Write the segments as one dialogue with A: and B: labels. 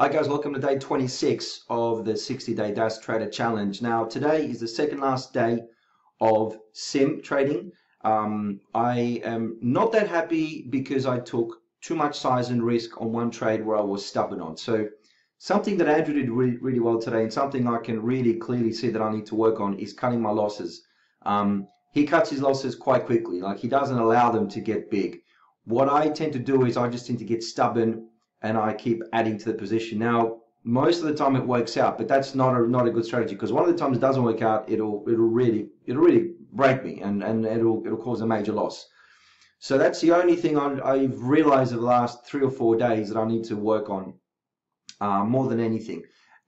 A: Hi guys, welcome to day 26 of the 60-day Dash Trader Challenge. Now today is the second last day of sim trading. I am not that happy because I took too much size and risk on one trade where I was stubborn on. So something that Andrew did really well today, and something I can really clearly see that I need to work on, is cutting my losses. He cuts his losses quite quickly, like he doesn't allow them to get big. What I tend to do is I just tend to get stubborn and I keep adding to the position. Now, most of the time it works out, but that's not a good strategy, because one of the times it doesn't work out, it'll really break me and it'll cause a major loss. So that's the only thing I've realized over the last 3 or 4 days that I need to work on more than anything.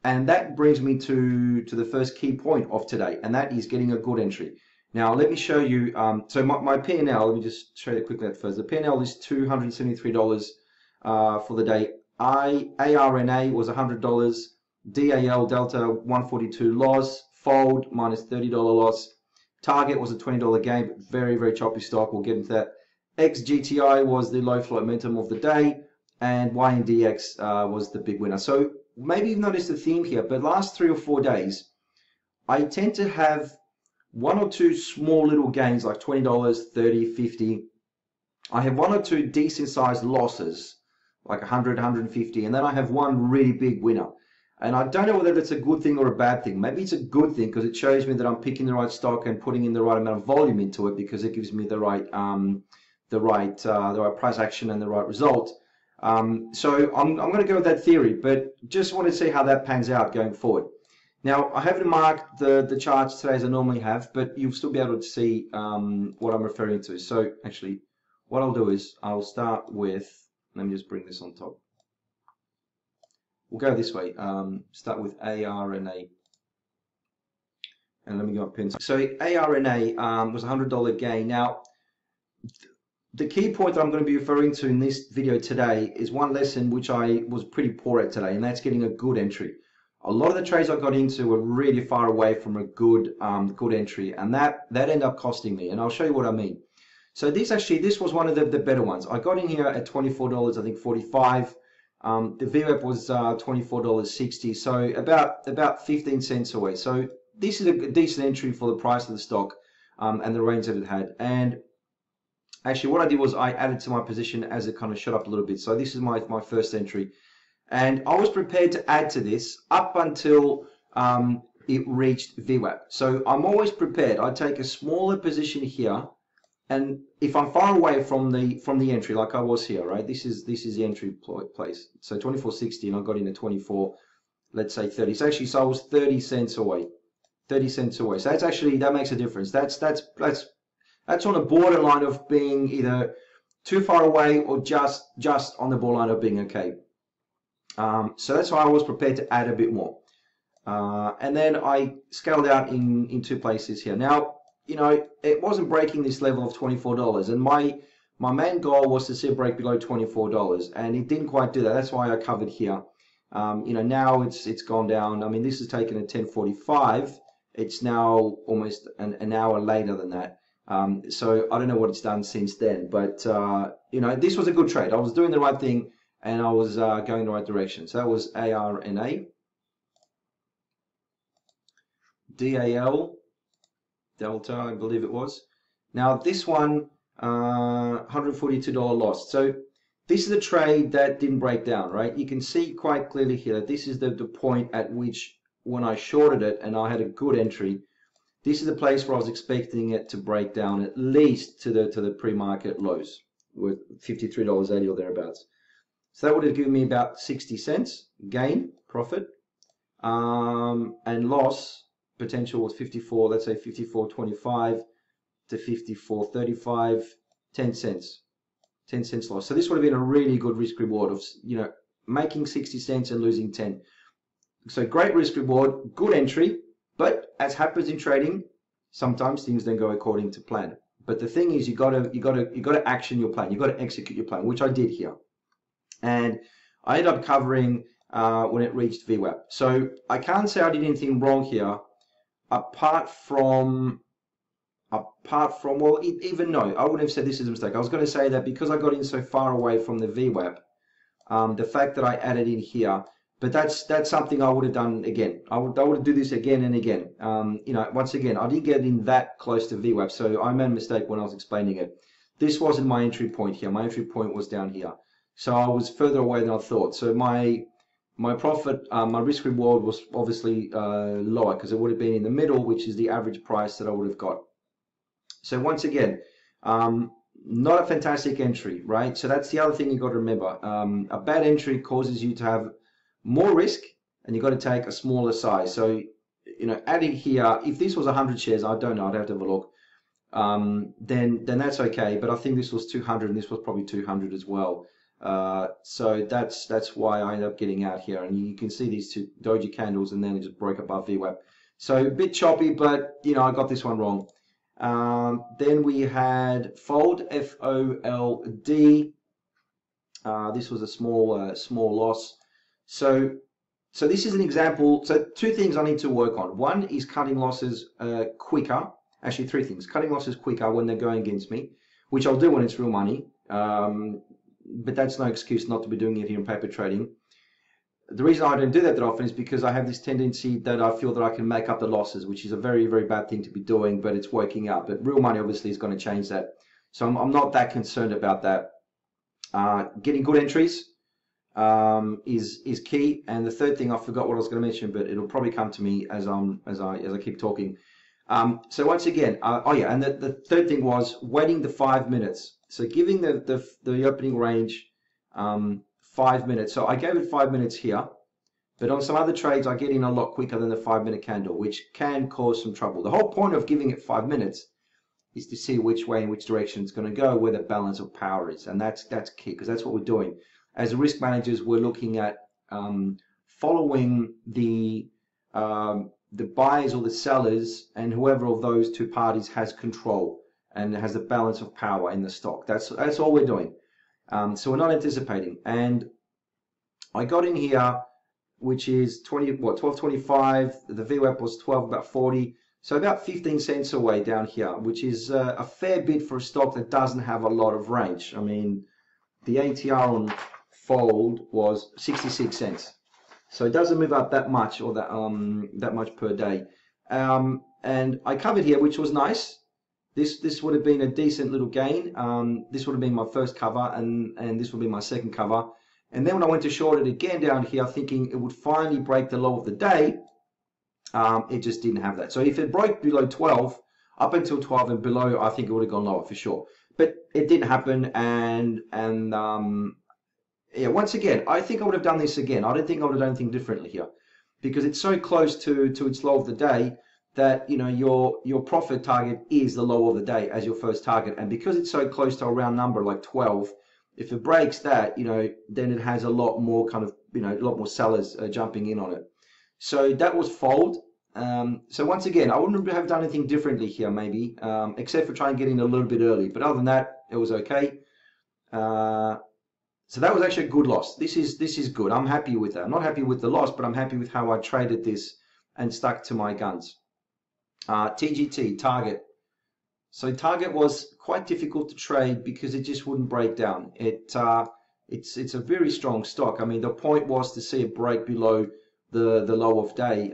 A: And that brings me to the first key point of today, and that is getting a good entry. Now, let me show you. So my P&L, let me just show you quickly at first. The P&L is $273 for the day. ARNA was $100. DAL Delta 142 loss. Fold minus $30 loss. Target was a $20 gain, but very choppy stock. We'll get into that. XGTI was the low float momentum of the day, and YNDX was the big winner. So maybe you've noticed a theme here, but last 3 or 4 days, I tend to have 1 or 2 small little gains, like $20, $30, $50. I have 1 or 2 decent sized losses, like 100, 150, and then I have one really big winner. And I don't know whether that's a good thing or a bad thing. Maybe it's a good thing because it shows me that I'm picking the right stock and putting in the right amount of volume into it, because it gives me the right price action and the right result. So I'm going to go with that theory, but just want to see how that pans out going forward. Now, I haven't marked the charts today as I normally have, but you'll still be able to see what I'm referring to. So actually, what I'll do is I'll start with, let me just bring this on top. We'll go this way. Start with ARNA. And let me go up pins. So ARNA was a $100 gain. Now, the key point that I'm going to be referring to in this video today is one lesson which I was pretty poor at today, and that's getting a good entry. A lot of the trades I got into were really far away from a good entry, and that ended up costing me, and I'll show you what I mean. So this was one of the better ones. I got in here at $24, I think 45. The VWAP was $24.60, so about 15 cents away. So this is a decent entry for the price of the stock and the range that it had. And actually what I did was I added to my position as it kind of shot up a little bit. So this is my first entry. And I was prepared to add to this up until it reached VWAP. So I'm always prepared. I take a smaller position here, and if I'm far away from the entry, like I was here, right? This is the entry place. So 24.60, and I got in at 24, let's say 30. So actually, I was 30 cents away. 30 cents away. So that makes a difference. That's on the borderline of being either too far away or just on the borderline of being okay. So that's why I was prepared to add a bit more. And then I scaled out in 2 places here. Now, you know, it wasn't breaking this level of $24, and my main goal was to see it break below $24, and it didn't quite do that. That's why I covered here. You know, now it's gone down. I mean, this is taken at 10:45. It's now almost an hour later than that. So I don't know what it's done since then, but you know, this was a good trade. I was doing the right thing, and I was going the right direction. So that was ARNA. DAL Delta, I believe it was. Now this one, $142 loss. So this is a trade that didn't break down, right? You can see quite clearly here that this is the point at which, when I shorted it and I had a good entry, this is the place where I was expecting it to break down at least to the pre-market lows, with $53.80 or thereabouts. So that would have given me about 60 cents gain, profit, and loss potential was 54, let's say 54.25 to 54.35, 10 cents. 10 cents loss. So this would have been a really good risk reward of, you know, making 60 cents and losing 10. So great risk reward, good entry, but as happens in trading, sometimes things don't go according to plan. But the thing is, you got to action your plan. You got to execute your plan, which I did here. And I ended up covering when it reached VWAP. So I can't say I did anything wrong here, apart from, well, even no, I wouldn't have said this is a mistake. I was going to say that because I got in so far away from the VWAP, the fact that I added in here But that's something I would have done again. I would do this again and again. You know, once again, I didn't get in that close to VWAP, so I made a mistake when I was explaining it. This wasn't my entry point here. My entry point was down here, so I was further away than I thought. So my profit, my risk reward was obviously lower because it would have been in the middle, which is the average price that I would have got. So once again, not a fantastic entry, right? So that's the other thing you got to remember. A bad entry causes you to have more risk, and you've got to take a smaller size. So, you know, adding here, if this was 100 shares, I don't know, I'd have to have a look. Then that's okay. But I think this was 200, and this was probably 200 as well. So that's why I ended up getting out here. And you can see these two doji candles, and then it just broke above VWAP. So a bit choppy, but you know, I got this one wrong. Then we had fold, FOLD. This was a small loss. So this is an example. So two things I need to work on. One is cutting losses quicker. Actually, three things. Cutting losses quicker when they're going against me, which I'll do when it's real money. But that's no excuse not to be doing it here in paper trading. The reason I don't do that often is because I have this tendency that I feel that I can make up the losses, which is a very, very bad thing to be doing, but it's working out. But real money obviously is going to change that. So I'm not that concerned about that. Getting good entries is key. And the third thing, I forgot what I was going to mention, but it'll probably come to me as I keep talking. So once again, oh yeah, and the third thing was waiting the 5 minutes. So giving the opening range 5 minutes. So I gave it 5 minutes here, but on some other trades, I get in a lot quicker than the 5 minute candle, which can cause some trouble. The whole point of giving it 5 minutes is to see which way and which direction it's going to go, where the balance of power is. And that's key, because that's what we're doing. As risk managers, we're looking at following the buyers or the sellers, and whoever of those two parties has control and has the balance of power in the stock. That's all we're doing. So we're not anticipating. And I got in here, which is 12.25. The VWAP was 12, about 40. So about 15 cents away down here, which is a fair bit for a stock that doesn't have a lot of range. I mean, the ATR on Fold was 66 cents. So it doesn't move up that much, or that much per day. And I covered here, which was nice. This would have been a decent little gain. This would have been my first cover, and this would be my second cover. And then when I went to short it again down here, thinking it would finally break the low of the day, it just didn't have that. So if it broke below 12, up until 12 and below, I think it would have gone lower for sure. But it didn't happen, and yeah, once again, I think I would have done this again. I don't think I would have done anything differently here, because it's so close to its low of the day that, you know, your profit target is the low of the day as your first target. And because it's so close to a round number like 12, if it breaks that, you know, then it has a lot more kind of, you know, a lot more sellers jumping in on it. So that was fold. So once again, I wouldn't have done anything differently here, maybe, except for trying to get in a little bit early. But other than that, it was okay. So that was actually a good loss. This is good. I'm happy with that. I'm not happy with the loss, but I'm happy with how I traded this and stuck to my guns. TGT, Target. So Target was quite difficult to trade because it just wouldn't break down. It's a very strong stock. I mean, the point was to see it break below the low of day,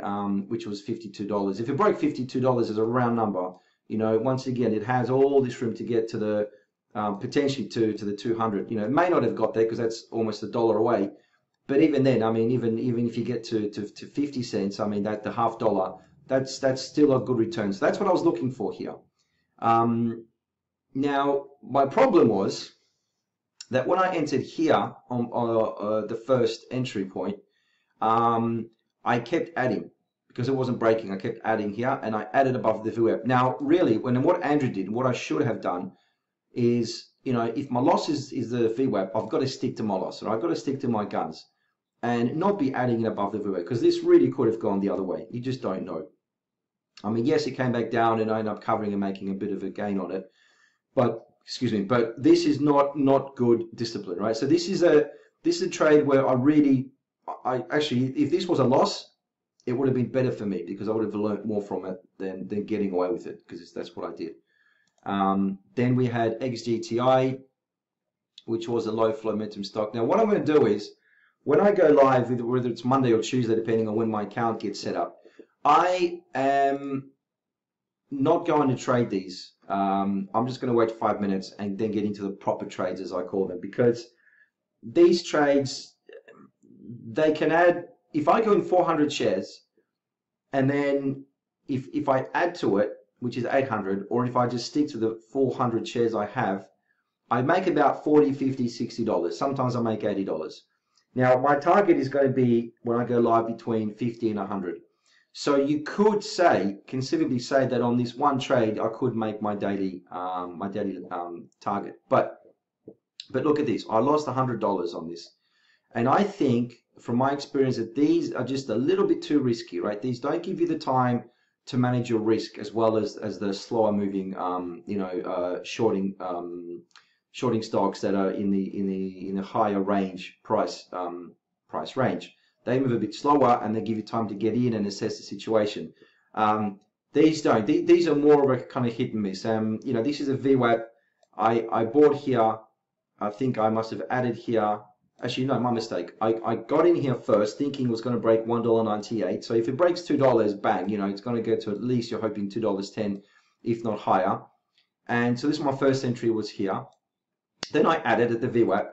A: which was $52. If it broke $52 as a round number, you know, once again, it has all this room to get to the potentially to the 200. You know, it may not have got there because that's almost $1 away. But even then, I mean, even if you get to 50 cents, I mean, that the half dollar, that's still a good return. So that's what I was looking for here. Now, my problem was that when I entered here on the first entry point, I kept adding because it wasn't breaking. I kept adding here, and I added above the VWAP. Now, really, what Andrew did, what I should have done is, you know, if my loss is the VWAP, I've got to stick to my loss, or I've got to stick to my guns and not be adding it above the VWAP, because this really could have gone the other way. You just don't know. I mean, yes, it came back down and I ended up covering and making a bit of a gain on it. But, excuse me, but this is not good discipline, right? So this is a trade where I actually, if this was a loss, it would have been better for me because I would have learned more from it than getting away with it, because that's what I did. Then we had XGTI, which was a low flow momentum stock. Now, what I'm going to do is when I go live, whether it's Monday or Tuesday, depending on when my account gets set up, I am not going to trade these. I'm just going to wait 5 minutes and then get into the proper trades, as I call them, because these trades, they can add, if I go in 400 shares, and then if I add to it, which is 800, or if I just stick to the 400 shares I have, I make about $40, $50, $60. Sometimes I make $80. Now, my target is going to be, when I go live, between 50 and 100. So you could say, conceivably say, that on this one trade, I could make my daily target. But look at this. I lost $100 on this. And I think, from my experience, that these are just a little bit too risky, right? These don't give you the time to manage your risk as well as the slower moving, shorting stocks that are in the higher range price range. They move a bit slower and they give you time to get in and assess the situation. These don't. These are more of a kind of hit and miss. This is a VWAP. I bought here. I think I must have added here. Actually, no, my mistake. I got in here first thinking it was going to break $1.98. So if it breaks $2, bang, it's going to go to, at least you're hoping, $2.10, if not higher. And so this is my first entry, was here. Then I added at the VWAP.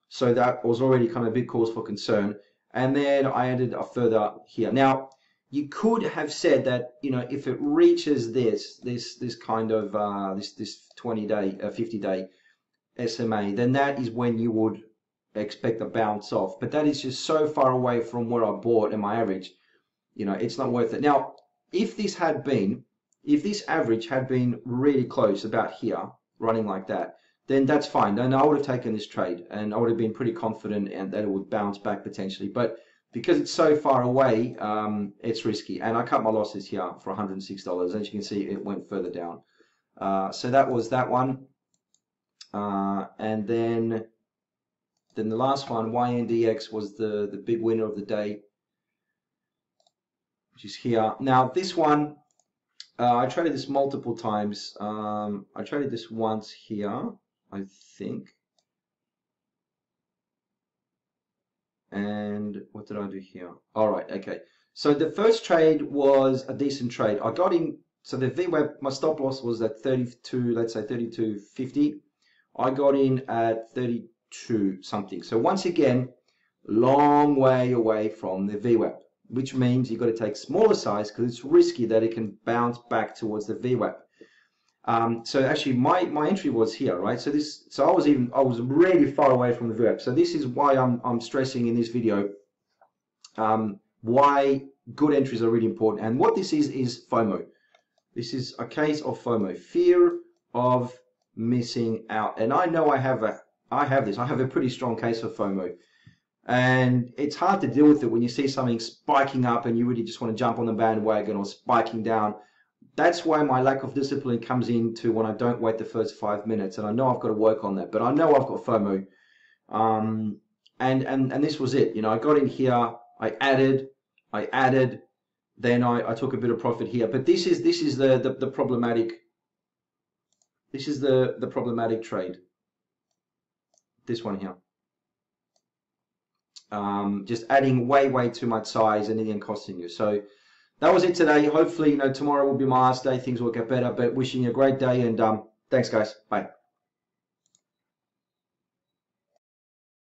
A: So that was already kind of a big cause for concern. And then I added a further here. Now, you could have said that, if it reaches this kind of, this 20-day, 50-day SMA, then that is when you would expect a bounce off. But that is just so far away from where I bought and my average, it's not worth it. Now, if this average had been really close, about here, running like that, then that's fine. Then I would have taken this trade and I would have been pretty confident and that it would bounce back potentially. But because it's so far away, it's risky. And I cut my losses here for $106. As you can see, it went further down. So that was that one. And then the last one, YNDX, was the big winner of the day, which is here. Now this one, I traded this multiple times. I traded this once here, I think. And what did I do here? All right, okay. So the first trade was a decent trade. I got in, so the VWAP, my stop loss was at 32, let's say 32.50. I got in at 32 something. So once again, long way away from the VWAP, which means you've got to take smaller size because it's risky that it can bounce back towards the VWAP. So actually my entry was here, right? So I was really far away from the VWAP. So this is why I'm stressing in this video why good entries are really important. And what this is FOMO. This is a case of FOMO, fear of missing out. And I know I have a pretty strong case of FOMO. And it's hard to deal with it when you see something spiking up and you really just want to jump on the bandwagon, or spiking down. That's why my lack of discipline comes into when I don't wait the first 5 minutes. And I know I've got to work on that, but I know I've got FOMO. And this was it. I got in here, I added, then I took a bit of profit here. But this is the problematic. This is the problematic trade. This one here. Just adding way too much size and then costing you. So that was it today. Hopefully, tomorrow will be my last day. Things will get better. But wishing you a great day, and thanks, guys. Bye.